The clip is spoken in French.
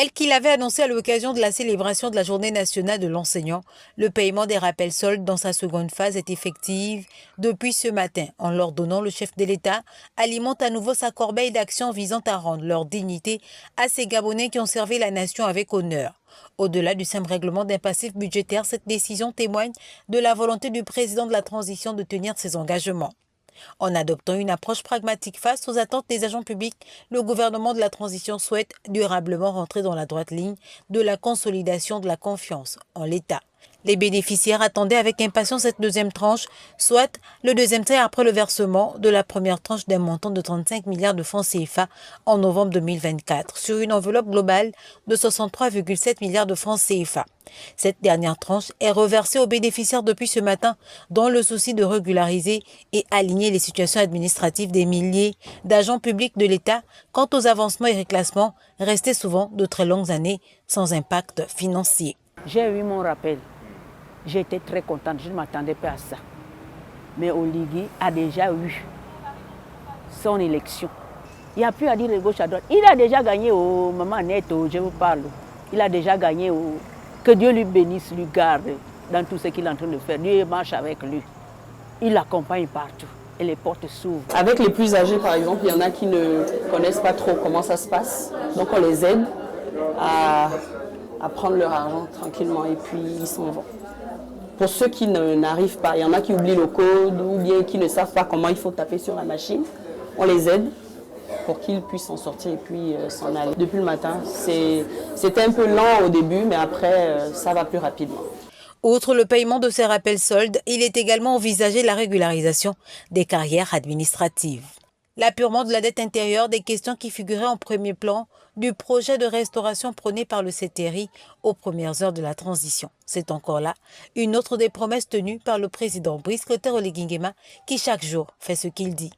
Tel qu'il avait annoncé à l'occasion de la célébration de la Journée nationale de l'enseignant, le paiement des rappels soldes dans sa seconde phase est effectif depuis ce matin. En l'ordonnant, le chef de l'État alimente à nouveau sa corbeille d'actions visant à rendre leur dignité à ces Gabonais qui ont servi la nation avec honneur. Au-delà du simple règlement d'un passif budgétaire, cette décision témoigne de la volonté du président de la transition de tenir ses engagements. En adoptant une approche pragmatique face aux attentes des agents publics, le gouvernement de la transition souhaite durablement rentrer dans la droite ligne de la consolidation de la confiance en l'État. Les bénéficiaires attendaient avec impatience cette deuxième tranche, soit le deuxième tiers après le versement de la première tranche d'un montant de 35 milliards de francs CFA en novembre 2024, sur une enveloppe globale de 63,7 milliards de francs CFA. Cette dernière tranche est reversée aux bénéficiaires depuis ce matin dans le souci de régulariser et aligner les situations administratives des milliers d'agents publics de l'État quant aux avancements et réclassements restés souvent de très longues années sans impact financier. J'ai eu mon rappel. J'étais très contente, je ne m'attendais pas à ça. Mais Oligui a déjà eu son élection. Il n'y a plus à dire de gauche à droite. Il a déjà gagné au Maman Net, je vous parle. Il a déjà gagné au... Que Dieu lui bénisse, lui garde dans tout ce qu'il est en train de faire. Dieu marche avec lui. Il l'accompagne partout et les portes s'ouvrent. Avec les plus âgés, par exemple, il y en a qui ne connaissent pas trop comment ça se passe. Donc on les aide à prendre leur argent tranquillement et puis ils s'en vont. Pour ceux qui n'arrivent pas, il y en a qui oublient le code ou bien qui ne savent pas comment il faut taper sur la machine. On les aide pour qu'ils puissent s'en sortir et puis s'en aller. Depuis le matin, c'était un peu lent au début, mais après, ça va plus rapidement. Outre le paiement de ces rappels soldes, il est également envisagé la régularisation des carrières administratives. L'apurement de la dette intérieure, des questions qui figuraient en premier plan du projet de restauration prôné par le CTRI aux premières heures de la transition. C'est encore là une autre des promesses tenues par le président Brice Clotaire Oligui Nguema qui chaque jour fait ce qu'il dit.